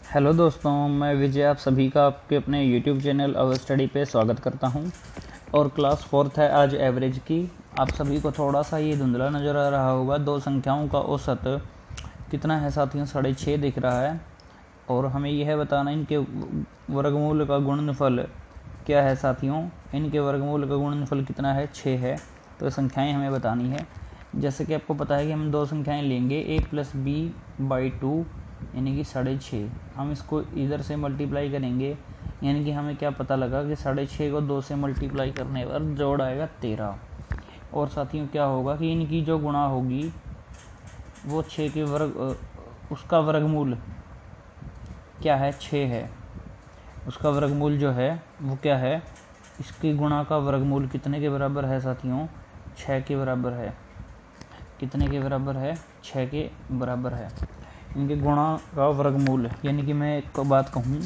Hello दोस्तों, मैं विजय आप सभी का आपके अपने यूट्यूब चैनल अवर स्टडी पे स्वागत करता हूं। और क्लास फोर्थ है आज एवरेज की। आप सभी को थोड़ा सा ये धुंधला नज़र आ रहा होगा। दो संख्याओं का औसत कितना है साथियों? 6.5 दिख रहा है। और हमें यह बताना इनके वर्गमूल का गुणनफल क्या है साथियों। इनके वर्गमूल का गुणनफल कितना है? 6 है। तो संख्याएँ हमें बतानी है। जैसे कि आपको पता है कि हम दो संख्याएँ लेंगे a+b/2 यानी कि 6.5। हम इसको इधर से मल्टीप्लाई करेंगे, यानी कि हमें क्या पता लगा कि 6.5 को 2 से मल्टीप्लाई करने पर जोड़ आएगा 13। और साथियों क्या होगा कि इनकी जो गुणा होगी वो 6 के वर्ग उसका वर्गमूल क्या है? 6 है। उसका वर्गमूल जो है वो क्या है? इसकी गुणा का वर्गमूल कितने के बराबर है साथियों? 6 के बराबर है। कितने के बराबर है? 6 के बराबर है। इनके गुणा का वर्गमूल, यानी कि मैं एक बात कहूँ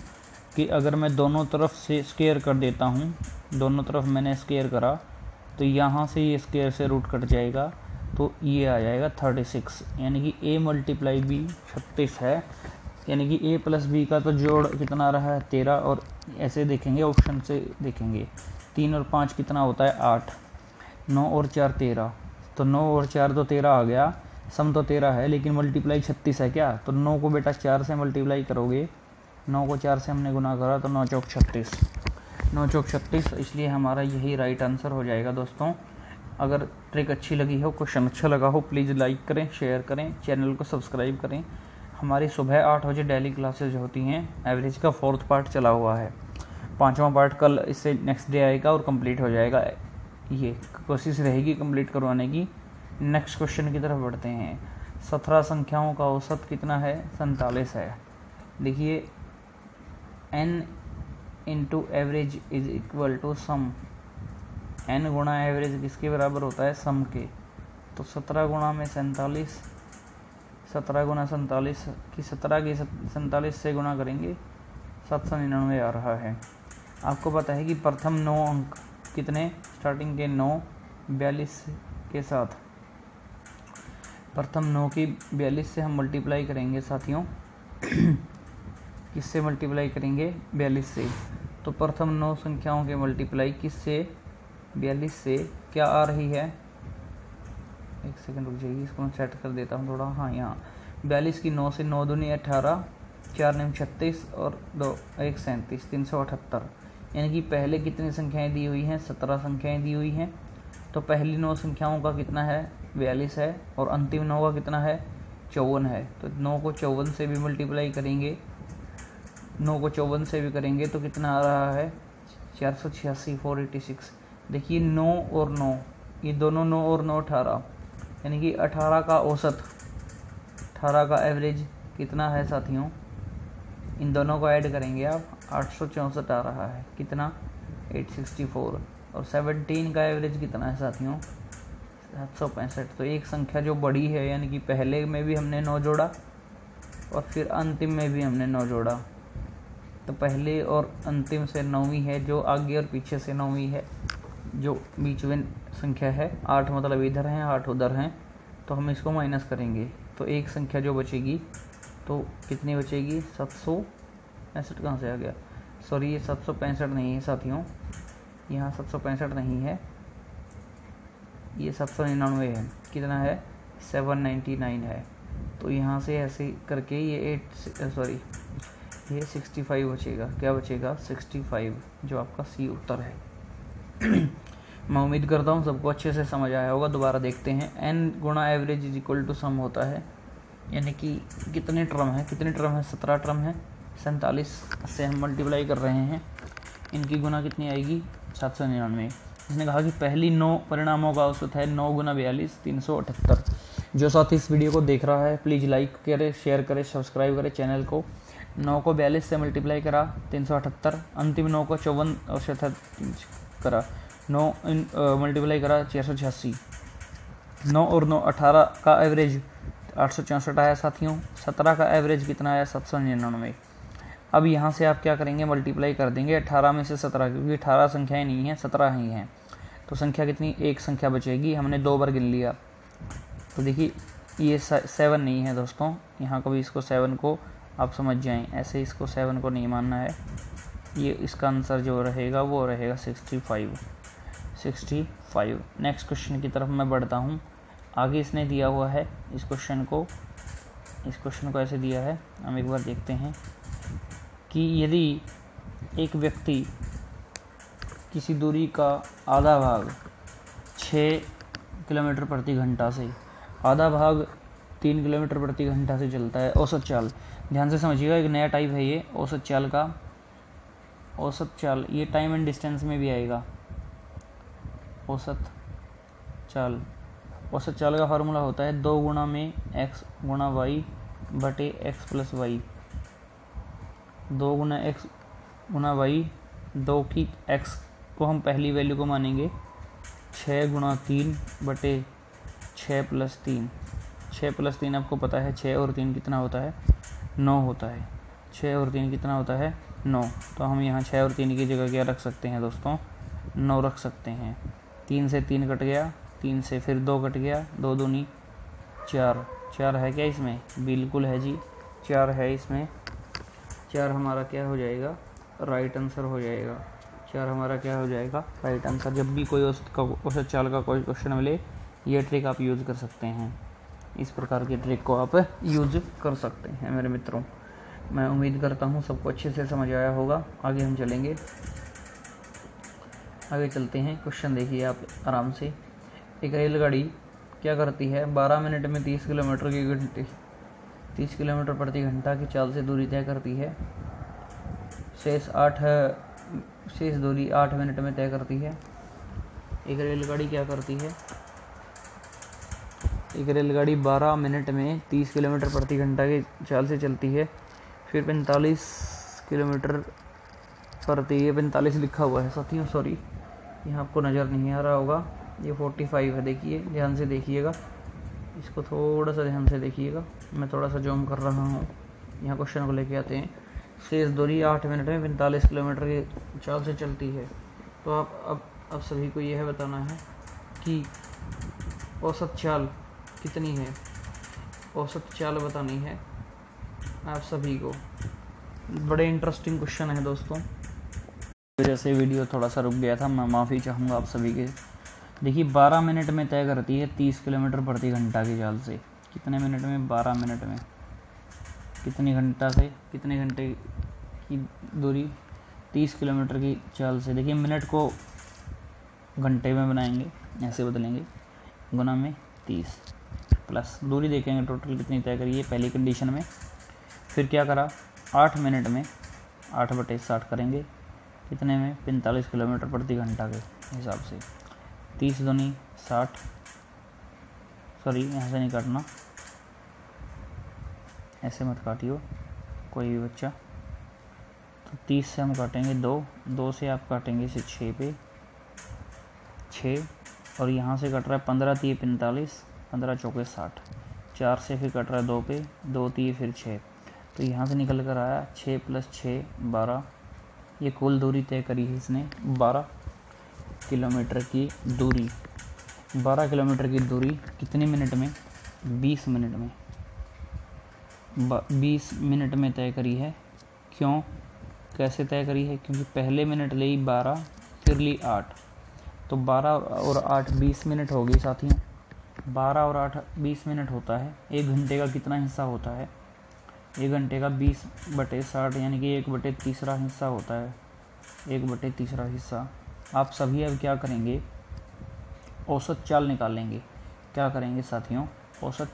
कि अगर मैं दोनों तरफ से स्क्वायर कर देता हूँ, दोनों तरफ मैंने स्क्वायर करा तो यहाँ से ये स्क्वायर से रूट कट जाएगा, तो ये आ जाएगा 36। यानी कि a × b 36 है। यानी कि a+b का तो जोड़ कितना रहा है? 13। और ऐसे देखेंगे, ऑप्शन से देखेंगे 3 और 5 कितना होता है? 8। 9 और 4 13। तो 9 और 4 तो 13 आ गया। सम तो 13 है लेकिन मल्टीप्लाई 36 है क्या? तो 9 को बेटा 4 से मल्टीप्लाई करोगे। 9 को 4 से हमने गुना करा तो 9 चौक 36। 9 चौक 36, इसलिए हमारा यही राइट आंसर हो जाएगा दोस्तों। अगर ट्रिक अच्छी लगी हो, क्वेश्चन अच्छा लगा हो, प्लीज़ लाइक करें, शेयर करें, चैनल को सब्सक्राइब करें। हमारी सुबह 8 बजे डेली क्लासेज होती हैं। एवरेज का 4th पार्ट चला हुआ है। 5वां पार्ट कल इससे नेक्स्ट डे आएगा और कंप्लीट हो जाएगा। ये कोशिश रहेगी कंप्लीट करवाने की। नेक्स्ट क्वेश्चन की तरफ बढ़ते हैं। 17 संख्याओं का औसत कितना है? 47 है। देखिए, n into average is equal to sum. n गुणा एवरेज किसके बराबर होता है? सम के। तो 17 गुणा में 47, 17 गुणा 47 की 17 की 47 से गुणा करेंगे 799 आ रहा है। आपको पता है कि प्रथम 9 अंक कितने? स्टार्टिंग के 9 42 के साथ प्रथम 9 की 42 से हम मल्टीप्लाई करेंगे साथियों। किससे मल्टीप्लाई करेंगे? 42 से। तो प्रथम 9 संख्याओं के मल्टीप्लाई किससे? 42 से। क्या आ रही है? एक सेकंड रुक जाइए, इसको मैं सेट कर देता हूँ थोड़ा। हाँ, यहाँ 42 की 9 से 9 दूनी 18, 4 9 36 और 2 1 37, 378। यानी कि पहले कितनी संख्याएं दी हुई हैं? 17 संख्याएं दी हुई हैं। तो पहली 9 संख्याओं का कितना है? 42 है। और अंतिम 9 का कितना है? 54 है। तो 9 को 54 से भी मल्टीप्लाई करेंगे, 9 को 54 से भी करेंगे तो कितना आ रहा है? 486, 486। देखिए 9 और 9, ये दोनों 9 और 9 18, यानी कि 18 का औसत, 18 का एवरेज कितना है साथियों? इन दोनों को ऐड करेंगे आप, 864 आ रहा है। कितना? 864। और 17 का एवरेज कितना है साथियों? 765। तो एक संख्या जो बड़ी है, यानी कि पहले में भी हमने 9 जोड़ा और फिर अंतिम में भी हमने 9 जोड़ा। तो पहले और अंतिम से 9वीं है, जो आगे और पीछे से 9वीं है, जो बीच में संख्या है। 8 मतलब इधर हैं, 8 उधर हैं, तो हम इसको माइनस करेंगे तो एक संख्या जो बचेगी तो कितनी बचेगी? 765 कहाँ से आ गया? सॉरी, ये 765 नहीं है साथियों, यहाँ 765 नहीं है, ये 799 है। कितना है? 799 है। तो यहाँ से ऐसे करके ये 65 बचेगा। क्या बचेगा? 65, जो आपका सी उत्तर है। मैं उम्मीद करता हूँ सबको अच्छे से समझ आया होगा। दोबारा देखते हैं। n गुणा average is equal to sum होता है, यानी कि कितने टर्म है? कितने टर्म है? 17 टर्म है। 47 से हम मल्टीप्लाई कर रहे हैं, इनकी गुना कितनी आएगी? 799। इसने कहा कि पहली 9 परिणामों का औसत है 9 गुना 42, 378। जो साथी इस वीडियो को देख रहा है प्लीज़ लाइक करें, शेयर करें, सब्सक्राइब करें चैनल को। 9 को 42 से मल्टीप्लाई करा 378, अंतिम 9 को 54 और 37 करा, 9 मल्टीप्लाई करा 486। 9 और 9 18 का एवरेज 864 आया साथियों। 17 का एवरेज कितना आया? 799। अब यहाँ से आप क्या करेंगे? मल्टीप्लाई कर देंगे 18 में से 17, क्योंकि 18 संख्याएं नहीं हैं, 17 ही हैं। तो संख्या कितनी? एक संख्या बचेगी। हमने 2 बार गिन लिया। तो देखिए ये 7 नहीं है दोस्तों, यहाँ कभी इसको 7 को आप समझ जाएं, ऐसे इसको 7 को नहीं मानना है। ये इसका आंसर जो रहेगा वो रहेगा 65। नेक्स्ट क्वेश्चन की तरफ मैं बढ़ता हूँ। आगे इसने दिया हुआ है इस क्वेश्चन को ऐसे दिया है, हम एक बार देखते हैं कि यदि एक व्यक्ति किसी दूरी का आधा भाग 6 किलोमीटर प्रति घंटा से, आधा भाग 3 किलोमीटर प्रति घंटा से चलता है, औसत चाल, ध्यान से समझिएगा, एक नया टाइप है ये औसत चाल का। औसत चाल ये टाइम एंड डिस्टेंस में भी आएगा। औसत चाल का फार्मूला होता है 2 गुणा में x गुणा y बटे x प्लस y। 2 गुना x गुणा y, 2 की x को हम पहली वैल्यू को मानेंगे, 6 गुणा 3 बटे 6 प्लस 3। 6 प्लस 3 आपको पता है 6 और 3 कितना होता है, 9 होता है। 6 और 3 कितना होता है, 9। तो हम यहाँ 6 और 3 की जगह क्या रख सकते हैं दोस्तों, 9 रख सकते हैं। 3 से 3 कट गया, 3 से फिर 2 कट गया, 2 दूनी 4। 4 है क्या इसमें, बिल्कुल है जी, 4 है इसमें। 4 हमारा क्या हो जाएगा, राइट आंसर हो जाएगा। 4 हमारा क्या हो जाएगा, राइट आंसर। जब भी कोई औसत चाल का कोई क्वेश्चन मिले, ये ट्रिक आप यूज़ कर सकते हैं। इस प्रकार की ट्रिक को आप यूज़ कर सकते हैं मेरे मित्रों। मैं उम्मीद करता हूँ सबको अच्छे से समझ आया होगा। आगे हम चलेंगे, आगे चलते हैं। क्वेश्चन देखिए आप आराम से। एक रेलगाड़ी क्या करती है, 12 मिनट में 30 किलोमीटर प्रति घंटा की चाल से दूरी तय करती है। शेष दूरी 8 मिनट में तय करती है। एक रेलगाड़ी क्या करती है, एक रेलगाड़ी 12 मिनट में 30 किलोमीटर प्रति घंटा की चाल से चलती है, फिर 45 किलोमीटर प्रति, ये 45 लिखा हुआ है साथियों, सॉरी यहाँ आपको नज़र नहीं आ रहा होगा, ये 45 है। देखिए ध्यान से देखिएगा, इसको थोड़ा सा ध्यान से देखिएगा, मैं थोड़ा सा जूम कर रहा हूँ। यहाँ क्वेश्चन को लेके आते हैं। शेष दूरी 8 मिनट में 45 किलोमीटर की चाल से चलती है। तो अब सभी को यह बताना है कि औसत चाल कितनी है, औसत चाल बतानी है आप सभी को। बड़े इंटरेस्टिंग क्वेश्चन है दोस्तों, वजह से वीडियो थोड़ा सा रुक गया था, मैं माफ़ी चाहूँगा आप सभी के। देखिए 12 मिनट में तय करती है 30 किलोमीटर प्रति घंटा की चाल से। कितने मिनट में, 12 मिनट में। कितने घंटा से कितने घंटे की दूरी, 30 किलोमीटर की चाल से। देखिए मिनट को घंटे में बनाएंगे, ऐसे बदलेंगे, गुना में 30 प्लस दूरी देखेंगे टोटल कितनी तय करी है पहली कंडीशन में। फिर क्या करा, 8 मिनट में 8/60 करेंगे, कितने में, 45 किलोमीटर प्रति घंटा के हिसाब से। 30 दूनी 60, सॉरी यहाँ से नहीं काटना, ऐसे मत काटियो कोई भी बच्चा। तो 30 से हम काटेंगे 2 से आप काटेंगे इसे 6 पे, 6, और यहाँ से कट रहा है 15 3 45, 15 चौके 60, 4 से फिर कट रहा है 2 पे, 2 3 फिर 6, तो यहाँ से निकल कर आया 6 + 6 12। ये कुल दूरी तय करी है इसने 12 किलोमीटर की दूरी। 12 किलोमीटर की दूरी कितने मिनट में, 20 मिनट में। 20 मिनट में तय करी है। क्यों, कैसे तय करी है, क्योंकि पहले मिनट ली 12, फिर ली 8, तो 12 और 8 20 मिनट हो गई साथियों। 12 और 8 20 मिनट होता है। 1 घंटे का कितना हिस्सा होता है, 1 घंटे का 20/60, यानी कि 1/3 हिस्सा होता है, 1/3 हिस्सा। आप सभी अब क्या करेंगे, औसत चाल निकालेंगे। क्या करेंगे साथियों, औसत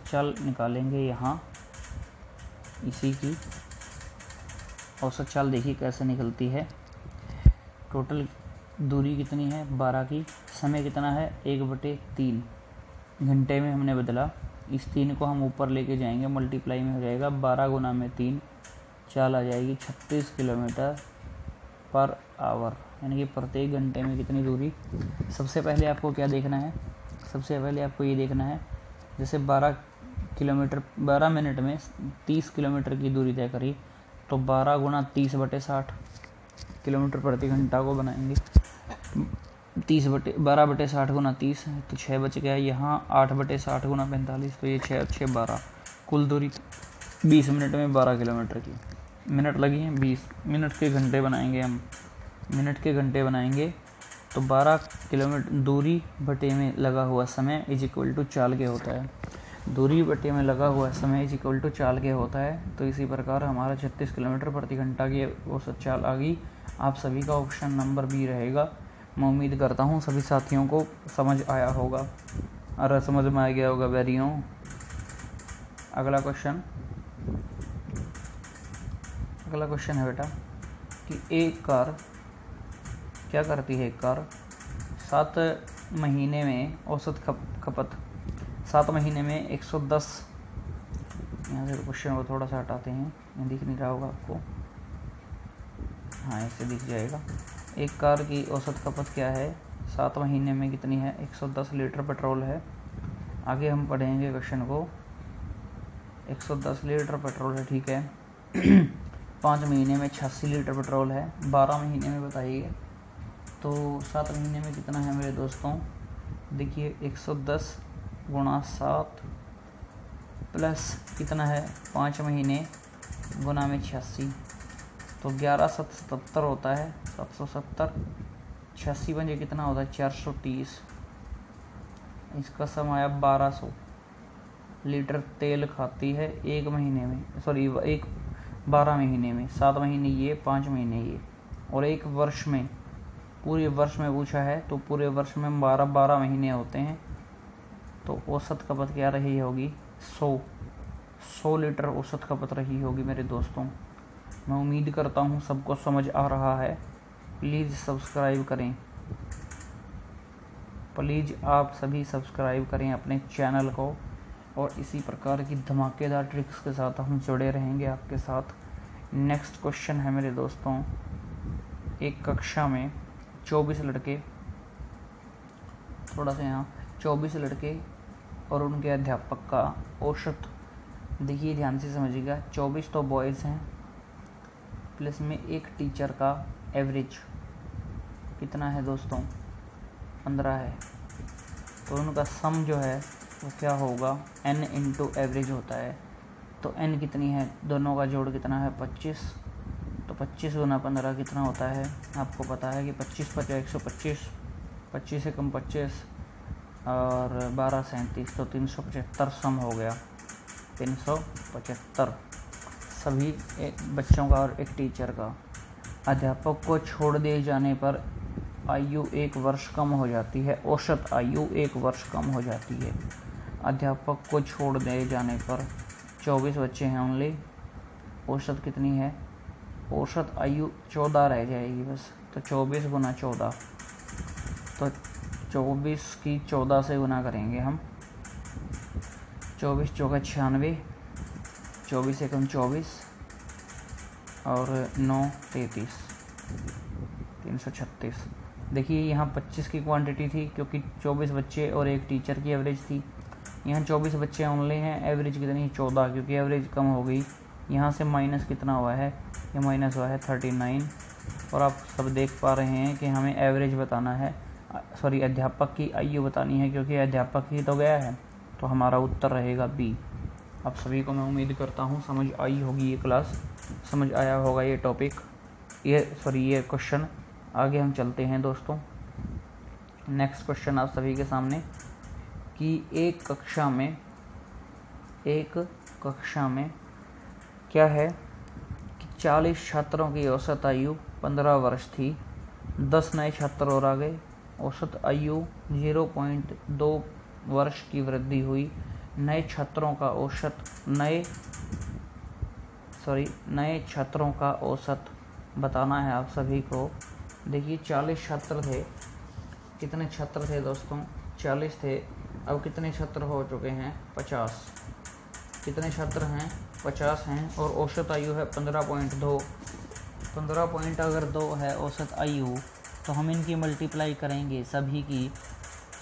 चाल निकालेंगे। यहाँ इसी की औसत चाल देखिए कैसे निकलती है। टोटल दूरी कितनी है 12 की, समय कितना है 1/3, घंटे में हमने बदला। इस 3 को हम ऊपर लेके जाएंगे, मल्टीप्लाई में हो जाएगा 12 गुना में 3, चाल आ जाएगी 36 किलोमीटर पर आवर, यानी कि प्रत्येक घंटे में कितनी दूरी। सबसे पहले आपको क्या देखना है, सबसे पहले आपको ये देखना है, जैसे 12 मिनट में 30 किलोमीटर की दूरी तय करी, तो 12 गुना 30/60 किलोमीटर प्रति घंटा को बनाएंगे। 12/60 गुना 30 है तो 6 बच गया। यहाँ 8/60 गुना 45 तो ये 6 6 12, कुल दूरी 20 मिनट में 12 किलोमीटर की। मिनट लगी हैं 20 मिनट के घंटे बनाएंगे हम, मिनट के घंटे बनाएंगे तो 12 किलोमीटर दूरी बटे में लगा हुआ समय इज इक्वल टू चाल के होता है। दूरी बटे में लगा हुआ समय इज इक्वल टू चाल के होता है। तो इसी प्रकार हमारा 36 किलोमीटर प्रति घंटा की औसत चाल आ गई। आप सभी का ऑप्शन नंबर बी रहेगा। मैं उम्मीद करता हूँ सभी साथियों को समझ आया होगा। अरे समझ में आ गया होगा बैरियों। अगला क्वेश्चन है बेटा कि एक कार क्या करती है। एक कार 7 महीने में औसत खपत 7 महीने में 110, यहाँ से क्वेश्चन को थोड़ा सा हटाते हैं, ये दिख नहीं रहा होगा आपको, हाँ ऐसे दिख जाएगा। एक कार की औसत खपत क्या है 7 महीने में कितनी है, 110 लीटर पेट्रोल है। आगे हम पढ़ेंगे क्वेश्चन को। 110 लीटर पेट्रोल है, ठीक है। 5 महीने में 86 लीटर पेट्रोल है। 12 महीने में बताइए तो 7 महीने में कितना है मेरे दोस्तों। देखिए 110 गुणा 7 प्लस कितना है 5 महीने गुणा में 86 तो 1177 होता है। 770 86 बजे कितना होता है 430। इसका सम आया 1200 लीटर तेल खाती है एक महीने में, सॉरी एक 12 महीने में। 7 महीने ये, 5 महीने ये, और एक वर्ष में, पूरे वर्ष में पूछा है तो पूरे वर्ष में 12 महीने होते हैं। तो औसत खपत क्या रही होगी 100 लीटर औसत खपत रही होगी मेरे दोस्तों। मैं उम्मीद करता हूँ सबको समझ आ रहा है। प्लीज़ सब्सक्राइब करें, प्लीज़ आप सभी सब्सक्राइब करें अपने चैनल को, और इसी प्रकार की धमाकेदार ट्रिक्स के साथ हम जुड़े रहेंगे आपके साथ। नेक्स्ट क्वेश्चन है मेरे दोस्तों, एक कक्षा में 24 लड़के, थोड़ा सा यहाँ 24 लड़के और उनके अध्यापक का औसत, देखिए ध्यान से समझिएगा, 24 तो बॉयज़ हैं प्लस में एक टीचर का एवरेज कितना है दोस्तों 15 है। तो उनका सम जो है वो क्या होगा n इंटू एवरेज होता है। तो n कितनी है, दोनों का जोड़ कितना है 25। तो 25 गुना 15 कितना होता है, आपको पता है कि 25 × 125, 25 से कम 25 और 12 37 तो 375 सम हो गया 375 सभी बच्चों का और एक टीचर का। अध्यापक को छोड़ दिए जाने पर आयु 1 वर्ष कम हो जाती है, औसत आयु 1 वर्ष कम हो जाती है। अध्यापक को छोड़ दिए जाने पर 24 बच्चे हैं ओनली, औसत कितनी है, औसत आयु 14 रह जाएगी बस। तो 24 गुना 14, तो 24 की 14 से गुना करेंगे हम। 24 चौका 96, 24 एकम 24 और 9 33 336। देखिए यहाँ 25 की क्वांटिटी थी क्योंकि 24 बच्चे और एक टीचर की एवरेज थी। यहाँ 24 बच्चे ओनली हैं, एवरेज कितनी 14 क्योंकि एवरेज कम हो गई। यहाँ से माइनस कितना हुआ है, ये माइनस हुआ है 39। और आप सब देख पा रहे हैं कि हमें एवरेज बताना है, सॉरी अध्यापक की आयु बतानी है क्योंकि अध्यापक ही तो गया है। तो हमारा उत्तर रहेगा बी। आप सभी को मैं उम्मीद करता हूँ समझ आई होगी ये क्लास, समझ आया होगा ये टॉपिक, ये क्वेश्चन। आगे हम चलते हैं दोस्तों। नेक्स्ट क्वेश्चन आप सभी के सामने कि एक कक्षा में क्या है कि 40 छात्रों की औसत आयु 15 वर्ष थी। 10 नए छात्र और आ गए, औसत आयु 0.2 वर्ष की वृद्धि हुई। नए छात्रों का औसत बताना है आप सभी को। देखिए 40 छात्र थे, कितने छात्र थे दोस्तों 40 थे। अब कितने छात्र हो चुके हैं 50। कितने छात्र हैं 50 हैं और औसत आयु है 15.2। 15.2 है औसत आयु, तो हम इनकी मल्टीप्लाई करेंगे सभी की,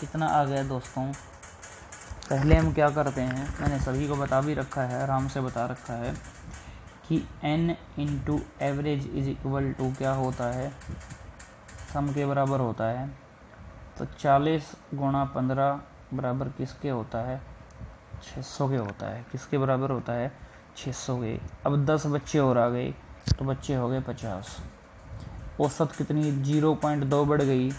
कितना आ गया दोस्तों। पहले हम क्या करते हैं, मैंने सभी को बता भी रखा है, आराम से बता रखा है कि n into average is equal to क्या होता है, सम के बराबर होता है। तो 40 गुणा 15 बराबर किसके होता है? 600 के होता है। किसके बराबर होता है? 600 के। अब 10 बच्चे और आ गए तो बच्चे हो गए 50। औसत कितनी? 0.2 बढ़ गई।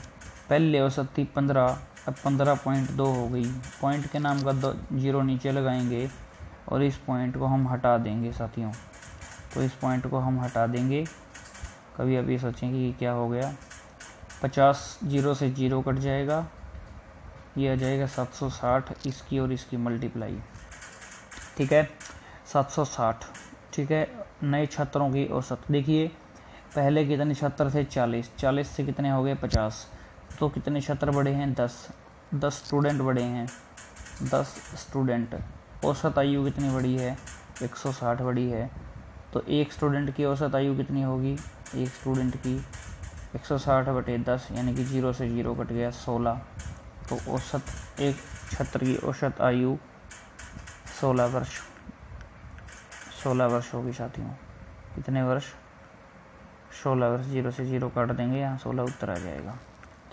पहले औसत थी 15, अब 15.2 हो गई। पॉइंट के नाम का 0 नीचे लगाएंगे और इस पॉइंट को हम हटा देंगे साथियों। तो इस पॉइंट को हम हटा देंगे। कभी अभी सोचेंगे कि क्या हो गया। 50 0 से 0 कट जाएगा, ये आ जाएगा 760, इसकी और इसकी मल्टीप्लाई। ठीक है, 760। ठीक है, नए छात्रों की औसत देखिए, पहले कितने छात्र थे? 40 से कितने हो गए? 50। तो कितने छात्र बढ़े हैं? 10 स्टूडेंट बढ़े हैं। 10 स्टूडेंट। औसत आयु कितनी बढ़ी है? 160 बढ़ी है। तो एक स्टूडेंट की औसत आयु कितनी होगी? एक स्टूडेंट की 160 बटे 10 यानी कि 0 से 0 कट गया 16। तो औसत एक छात्र की औसत आयु 16 वर्ष। 16 वर्ष होगी साथियों। कितने वर्ष? 16 वर्ष। 0 से 0 काट देंगे, यहाँ 16 उत्तर आ जाएगा।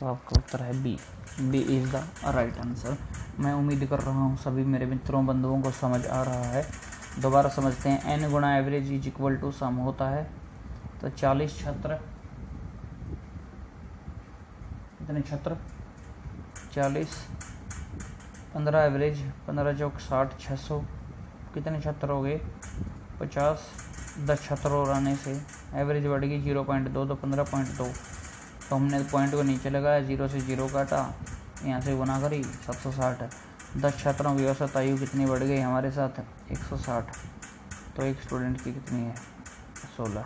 तो आपका उत्तर है B. B is the right answer. मैं उम्मीद कर रहा हूँ सभी मेरे मित्रों बंधुओं को समझ आ रहा है। दोबारा समझते हैं। n गुणा average is equal to sum होता है। तो 40 छात्र, कितने छात्र? 40, 15 एवरेज, 15 चौक 60, 600। कितने छात्र हो गए? 50। 10 छात्र और आने से एवरेज बढ़ गई 0.2, तो 15.2। तो हमने पॉइंट को नीचे लगाया, 0 से 0 काटा, यहाँ से गुना करी 760। 10 छात्रों की औसत आयु कितनी बढ़ गई हमारे साथ? 160। तो एक स्टूडेंट की कितनी है? 16।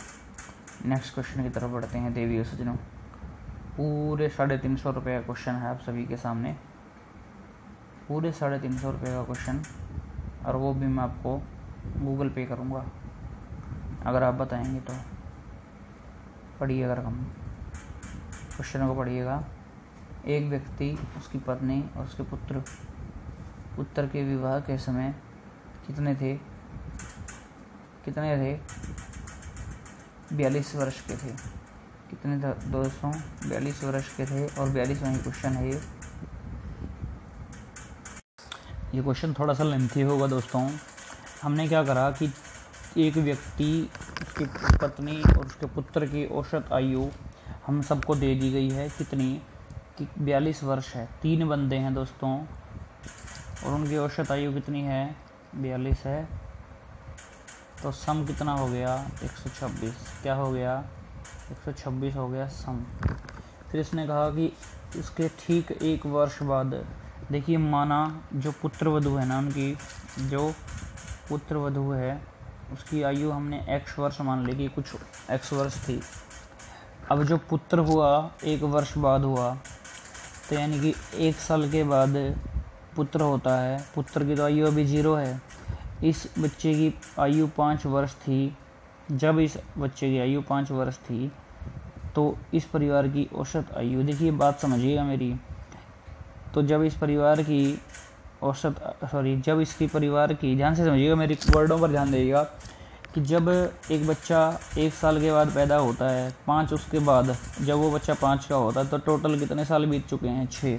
नेक्स्ट क्वेश्चन की तरफ बढ़ते हैं देवी और सज्जनों। पूरे 350 रुपये का क्वेश्चन है आप सभी के सामने। पूरे 350 रुपये का क्वेश्चन, और वो भी मैं आपको गूगल पे करूँगा अगर आप बताएंगे तो। पढ़िए, अगर हम क्वेश्चन को पढ़िएगा। एक व्यक्ति, उसकी पत्नी और उसके पुत्र के विवाह के समय कितने थे? 42 वर्ष के थे। कितने था दोस्तों? 42 वर्ष के थे। और 42वां ही क्वेश्चन है ये क्वेश्चन थोड़ा सा लेंथी होगा दोस्तों। हमने क्या करा कि एक व्यक्ति, उसकी पत्नी और उसके पुत्र की औसत आयु हम सबको दे दी गई है। कितनी? कि 42 वर्ष है। 3 बंदे हैं दोस्तों और उनकी औसत आयु कितनी है? 42 है। तो सम कितना हो गया? 126। क्या हो गया? 126 हो गया सम। फिर इसने कहा कि इसके ठीक 1 वर्ष बाद, देखिए माना जो पुत्र वधू है ना, उनकी जो पुत्र वधू है उसकी आयु हमने x वर्ष मान ली कि कुछ x वर्ष थी। अब जो पुत्र हुआ 1 वर्ष बाद हुआ, तो यानी कि 1 साल के बाद पुत्र होता है। पुत्र की तो आयु अभी 0 है। इस बच्चे की आयु 5 वर्ष थी। जब इस बच्चे की आयु 5 वर्ष थी तो इस परिवार की औसत आयु, देखिए बात समझिएगा मेरी, तो जब इस परिवार की जब इसकी परिवार की, ध्यान से समझिएगा, मेरी वर्डों पर ध्यान दीजिएगा, कि जब एक बच्चा 1 साल के बाद पैदा होता है, 5 उसके बाद, जब वो बच्चा 5 का होता है तो टोटल कितने साल बीत चुके हैं? 6।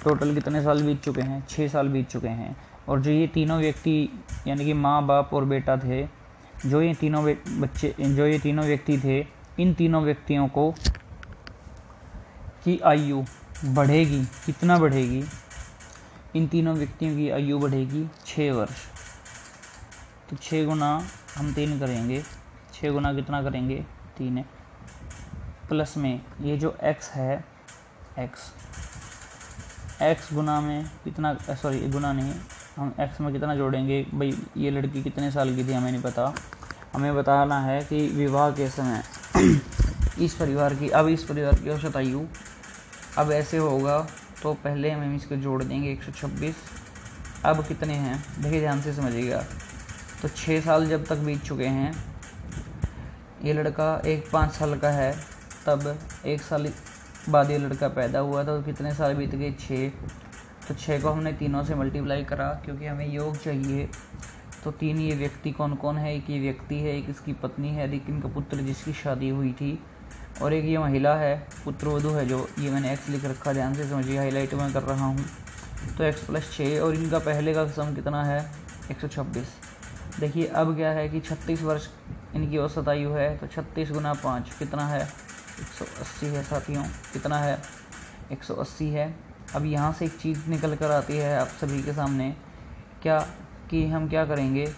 टोटल कितने साल बीत चुके हैं? 6 साल बीत चुके हैं। और जो ये तीनों व्यक्ति यानी कि माँ, बाप और बेटा थे, जो ये तीनों व्यक्ति थे, इन तीनों व्यक्तियों को की आयु बढ़ेगी। कितना बढ़ेगी? इन तीनों व्यक्तियों की आयु बढ़ेगी 6 वर्ष। तो 6 गुना हम 3 करेंगे। 6 गुना कितना करेंगे? 3 प्लस में ये जो x है, x गुना में कितना, गुना नहीं, हम x में कितना जोड़ेंगे? भाई ये लड़की कितने साल की थी हमें नहीं पता, हमें बताना है कि विवाह के समय इस परिवार की औसत आयु। अब ऐसे होगा तो पहले हम इसको जोड़ देंगे 126। अब कितने हैं? देखिए ध्यान से समझिएगा। तो 6 साल जब तक बीत चुके हैं, ये लड़का 5 साल का है, तब 1 साल बाद ये लड़का पैदा हुआ था, तो कितने साल बीत गए? 6। तो 6 को हमने तीनों से मल्टीप्लाई करा क्योंकि हमें योग चाहिए। तो 3 ये व्यक्ति कौन कौन है? एक ये व्यक्ति है, एक इसकी पत्नी है, एक इनका पुत्र जिसकी शादी हुई थी, और एक ये महिला है, पुत्रवधू है, जो ये मैंने x लिख रखा, ध्यान से समझिए, हाईलाइट मैं कर रहा हूँ। तो x + 6 और इनका पहले का सम कितना है 126। देखिए अब क्या है कि 36 वर्ष इनकी औसत आयु है, तो 36 × 5 कितना है 180 है साथियों, कितना है 180 है। अब यहाँ से एक चीज़ निकल कर आती है आप सभी के सामने, क्या कि हम क्या करेंगे,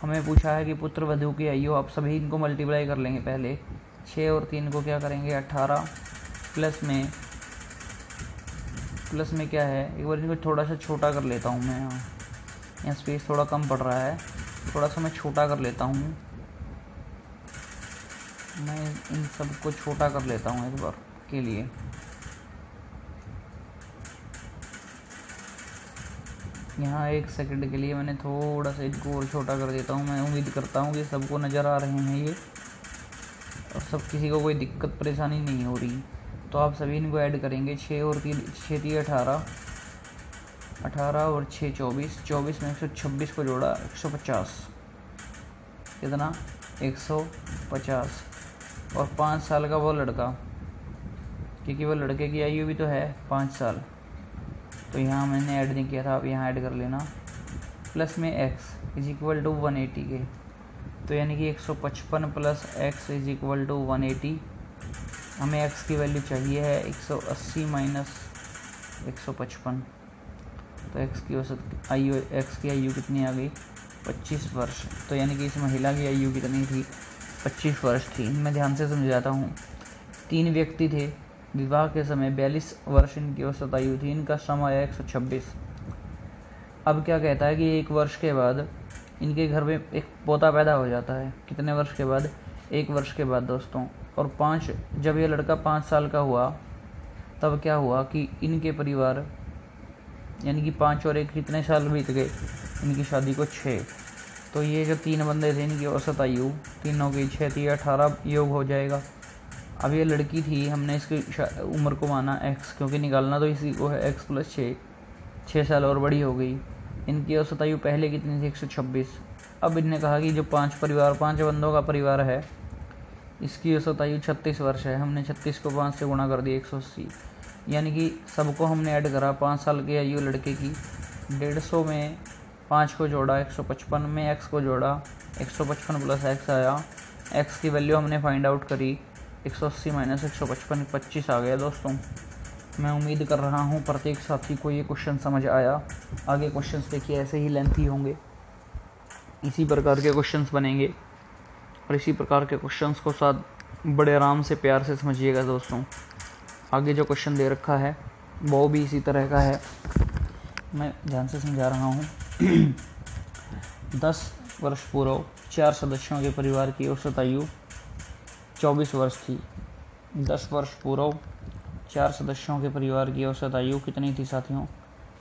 हमें पूछा है कि पुत्र वधू की आयु, आप सभी इनको मल्टीप्लाई कर लेंगे पहले, 6 और 3 को क्या करेंगे 18, प्लस में क्या है, एक बार इनको थोड़ा सा छोटा कर लेता हूँ मैं, यहाँ स्पेस थोड़ा कम पड़ रहा है, थोड़ा सा मैं छोटा कर लेता हूँ, मैं इन सब को छोटा कर लेता हूँ एक बार के लिए। यहाँ 1 सेकंड के लिए मैंने थोड़ा सा इनको और छोटा कर देता हूँ। मैं उम्मीद करता हूँ कि सबको नज़र आ रहे हैं ये, और सब किसी को कोई दिक्कत परेशानी नहीं हो रही। तो आप सभी इनको ऐड करेंगे, 6 और 3 18, 18 और 6 24, 24 में 126 को जोड़ा 150, कितना 150। और 5 साल का वो लड़का, क्योंकि वो लड़के की आयु भी तो है 5 साल, तो यहाँ मैंने ऐड नहीं किया था, आप यहाँ ऐड कर लेना। प्लस में x = 180 के, तो यानी कि 155 + x = 180। हमें x की वैल्यू चाहिए है 180 - 155, तो x की औसत आयु, x की आयु कितनी आ गई 25 वर्ष। तो यानी कि इस महिला की आयु कितनी थी 25 वर्ष थी। मैं ध्यान से समझाता हूँ। 3 व्यक्ति थे, विवाह के समय 42 वर्ष इनकी औसत आयु थी, इनका श्रम आया 126। अब क्या कहता है कि 1 वर्ष के बाद इनके घर में एक पोता पैदा हो जाता है। कितने वर्ष के बाद 1 वर्ष के बाद दोस्तों। और 5, जब ये लड़का 5 साल का हुआ तब क्या हुआ कि इनके परिवार, यानी कि 5 और 1 कितने साल बीत गए इनकी शादी को 6। तो ये जो 3 बंदे थे इनकी औसत आयु, तीनों की 6 थी, 18 योग हो जाएगा। अब ये लड़की थी, हमने इसकी उम्र को माना x, क्योंकि निकालना तो इसी को है, x + 6, 6 साल और बड़ी हो गई। इनकी औसत आयु पहले कितनी थी 126। अब इनने कहा कि जो 5 बंदों का परिवार है, इसकी औसत आयु 36 वर्ष है। हमने 36 को 5 से गुणा कर दिया 180, यानी कि सबको हमने ऐड करा। 5 साल की आयु लड़के की, 150 में 5 को जोड़ा 155, में x को जोड़ा 155 + x आया। x की वैल्यू हमने फाइंड आउट करी, 180 - 155 25 आ गया दोस्तों। मैं उम्मीद कर रहा हूँ प्रत्येक साथी को ये क्वेश्चन समझ आया। आगे क्वेश्चंस देखिए ऐसे ही लेंथी होंगे, इसी प्रकार के क्वेश्चंस बनेंगे, और इसी प्रकार के क्वेश्चंस को साथ बड़े आराम से प्यार से समझिएगा दोस्तों। आगे जो क्वेश्चन दे रखा है वो भी इसी तरह का है, मैं ध्यान से समझा रहा हूँ। 10 वर्ष पूर्व 4 सदस्यों के परिवार की औसत आयु 24 वर्ष थी। 10 वर्ष पूर्व 4 सदस्यों के परिवार की औसत आयु कितनी थी साथियों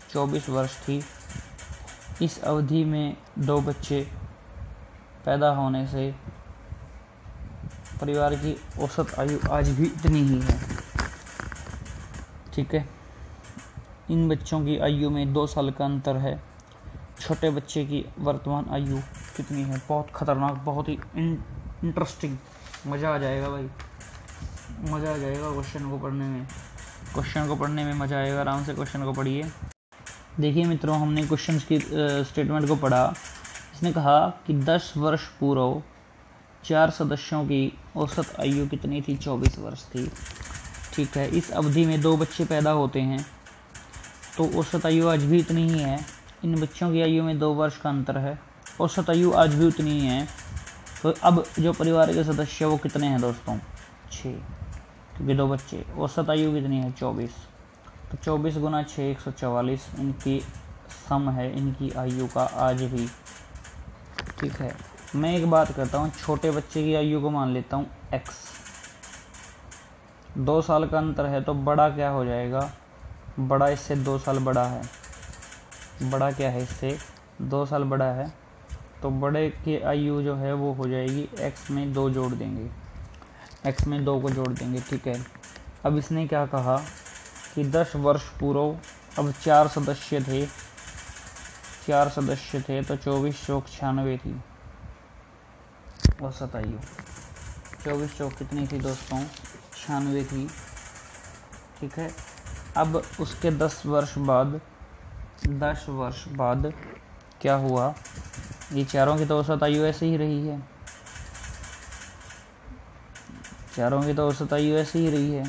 24 वर्ष थी। इस अवधि में 2 बच्चे पैदा होने से परिवार की औसत आयु आज भी इतनी ही है। ठीक है, इन बच्चों की आयु में 2 साल का अंतर है। छोटे बच्चे की वर्तमान आयु कितनी है, बहुत खतरनाक, बहुत ही इंटरेस्टिंग, मज़ा आ जाएगा भाई, मज़ा आ जाएगा क्वेश्चन को पढ़ने में मज़ा आएगा। आराम से क्वेश्चन को पढ़िए। देखिए मित्रों, हमने क्वेश्चन की स्टेटमेंट को पढ़ा। इसने कहा कि 10 वर्ष पूर्व 4 सदस्यों की औसत आयु कितनी थी 24 वर्ष थी। ठीक है, इस अवधि में 2 बच्चे पैदा होते हैं तो औसत आयु आज भी इतनी ही है। इन बच्चों की आयु में 2 वर्ष का अंतर है, औसत आयु आज भी उतनी ही है। तो अब जो परिवार के सदस्य वो कितने हैं दोस्तों 6, क्योंकि 2 बच्चे, औसत आयु कितनी है 24। तो 24 × 6 144 इनकी सम है इनकी आयु का आज भी। ठीक है, मैं एक बात करता हूँ, छोटे बच्चे की आयु को मान लेता हूँ x। 2 साल का अंतर है तो बड़ा क्या हो जाएगा, बड़ा इससे 2 साल बड़ा है। बड़ा क्या है, इससे 2 साल बड़ा है, तो बड़े की आयु जो है वो हो जाएगी x में 2 जोड़ देंगे, x में 2 को जोड़ देंगे। ठीक है, अब इसने क्या कहा कि 10 वर्ष पूर्व, अब 4 सदस्य थे तो 24 चौक 96 थी औसत आयु। 24 चौक कितनी थी दोस्तों 96 थी, ठीक है। अब उसके 10 वर्ष बाद क्या हुआ, ये चारों की तो औसत आयु ऐसे ही रही है, चारों की तो औसत आयु ऐसे ही रही है,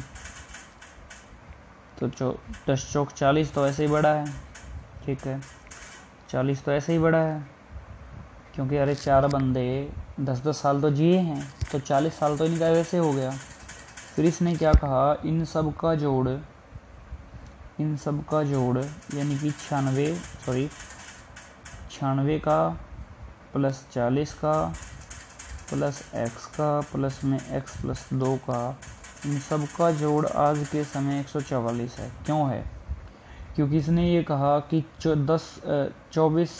तो 10 चौक 40 तो ऐसे ही बढ़ा है, ठीक है। 40 तो ऐसे ही बढ़ा है, क्योंकि अरे 4 बंदे 10-10 साल तो जिए हैं, तो 40 साल तो इनका वैसे हो गया। फिर इसने क्या कहा, इन सब का जोड़ यानी कि 96 का प्लस 40 का प्लस x का प्लस में x प्लस 2 का, इन सब का जोड़ आज के समय 144 है। क्यों है? क्योंकि इसने ये कहा कि 24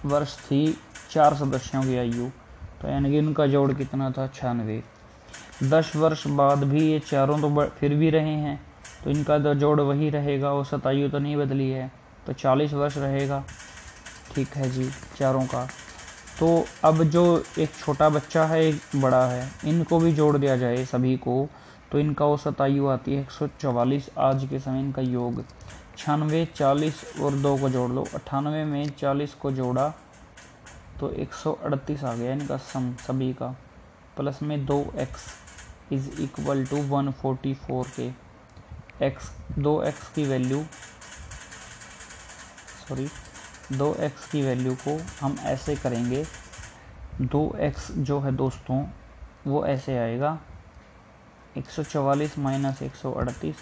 वर्ष थी 4 सदस्यों की आयु, तो यानी कि इनका जोड़ कितना था, 96। 10 वर्ष बाद भी ये चारों तो फिर भी रहे हैं, तो इनका तो जोड़ वही रहेगा, औसत आयु तो नहीं बदली है, तो 40 वर्ष रहेगा, ठीक है जी, चारों का। तो अब जो एक छोटा बच्चा है एक बड़ा है, इनको भी जोड़ दिया जाए सभी को, तो इनका औसत आयु आती है 144 आज के समय। इनका योग 96, 40 और 2 को जोड़ लो, 98 में 40 को जोड़ा तो 138 आ गया इनका सम सभी का, प्लस में 2x इज इक्वल टू 144 के। 2x की वैल्यू को हम ऐसे करेंगे, 2x जो है दोस्तों वो ऐसे आएगा 144 माइनस 138,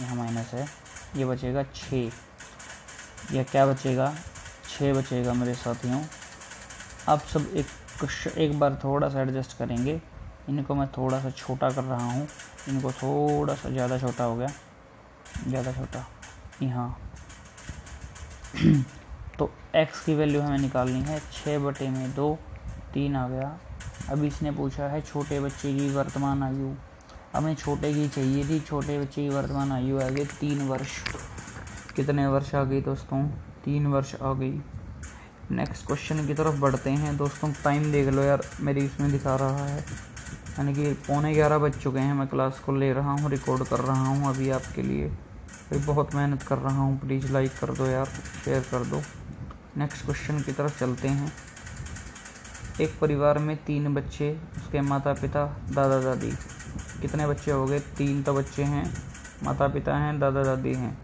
यहाँ माइनस है, ये बचेगा 6, या क्या बचेगा, 6 बचेगा मेरे साथियों। अब सब एक बार थोड़ा सा एडजस्ट करेंगे, इनको मैं थोड़ा सा छोटा कर रहा हूँ, इनको थोड़ा सा ज़्यादा छोटा हो गया, ज़्यादा छोटा यहाँ। तो x की वैल्यू हमें निकालनी है, 6/2 3 आ गया। अब इसने पूछा है छोटे बच्चे की वर्तमान आयु, हमें छोटे की चाहिए थी, छोटे बच्चे की वर्तमान आयु आ गई 3 वर्ष। कितने वर्ष आ गई दोस्तों, 3 वर्ष आ गई। नेक्स्ट क्वेश्चन की तरफ बढ़ते हैं दोस्तों। टाइम देख लो यार, मेरी इसमें दिखा रहा है यानी कि 11:15 बज चुके हैं, मैं क्लास को ले रहा हूँ, रिकॉर्ड कर रहा हूँ अभी आपके लिए, भाई बहुत मेहनत कर रहा हूँ, प्लीज़ लाइक कर दो यार, शेयर कर दो। नेक्स्ट क्वेश्चन की तरफ चलते हैं। एक परिवार में 3 बच्चे, उसके माता पिता दादा दादी, कितने बच्चे हो गए, 3 तो बच्चे हैं, माता पिता हैं, दादा दादी हैं,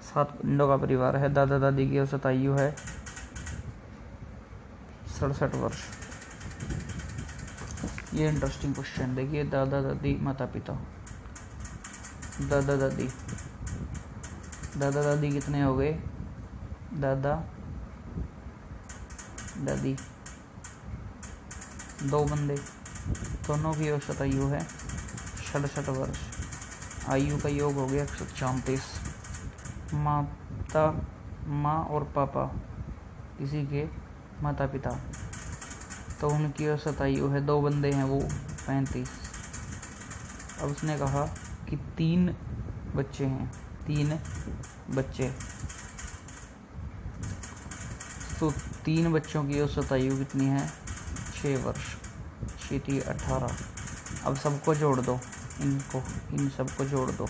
7 बंदों का परिवार है। दादा दादी की औसत आयु है 67 वर्ष। ये इंटरेस्टिंग क्वेश्चन देखिए, दादा दादी माता पिता, दादा दादी कितने हो गए, दादा दादी 2 बंदे, दोनों की औसत आयु है 67 वर्ष। आयु का योग हो गया 134। माँ और पापा किसी के माता पिता, तो उनकी औसत आयु है, 2 बंदे हैं वो 35। अब उसने कहा कि 3 बच्चे हैं, 3 बच्चे, तो 3 बच्चों की औसत आयु कितनी है, 6 वर्ष, 6 18। अब सबको जोड़ दो, इन सबको जोड़ दो,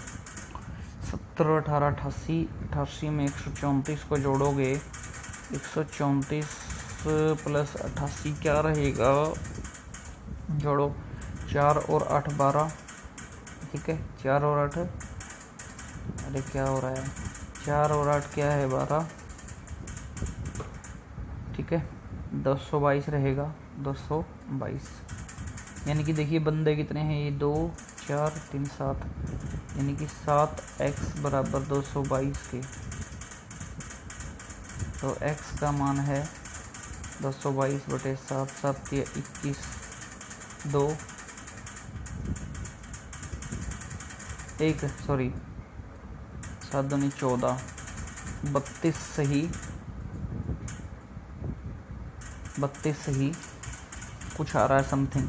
17 18 88, 88 में 134 को जोड़ोगे, 134 प्लस 88 क्या रहेगा, जोड़ो 4 और 8 12, ठीक है, 4 और 8, अरे क्या हो रहा है, 4 और 8 क्या है 12, ठीक है, 222 रहेगा, 222। यानी कि देखिए बंदे कितने हैं, ये 2 4 3 7, यानी कि 7x बराबर 222 के, तो x का मान है 222/7, 7 या 21, 2 1 सॉरी 7 दूनी 14, 32 सही कुछ आ रहा है, समथिंग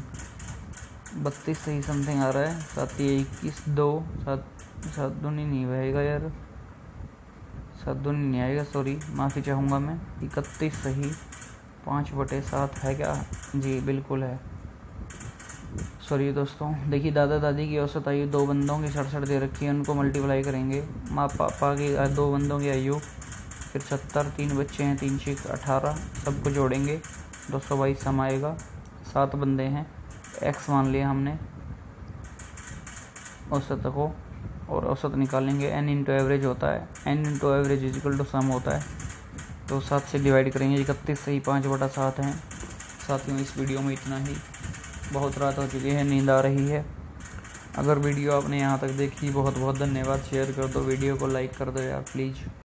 32 सही समथिंग आ रहा है। 7 या 21, 2 7 दूनी नहीं रहेगा यार, 7 दूनी नहीं आएगा, सॉरी माफ़ी चाहूँगा मैं। 31 सही, 5/7 है क्या, जी बिल्कुल है, सॉरी दोस्तों, देखिए दादा दादी की औसत आयु 2 बंदों की 67 दे रखी है, उनको मल्टीप्लाई करेंगे। माँ पापा की 2 बंदों की आयु, फिर 70, 3 बच्चे हैं, 3 6 18, सबको जोड़ेंगे 222 सम आएगा। 7 बंदे हैं, x मान लिया हमने औसत को, और औसत निकालेंगे। n इंटू एवरेज होता है, n into average equal to sum होता है, तो 7 से डिवाइड करेंगे। 31 सही 5/7 हैं। साथियों, इस वीडियो में इतना ही। बहुत रात हो चुकी है, नींद आ रही है। अगर वीडियो आपने यहाँ तक देखी, बहुत बहुत धन्यवाद। शेयर कर दो वीडियो को, लाइक कर दो यार प्लीज़।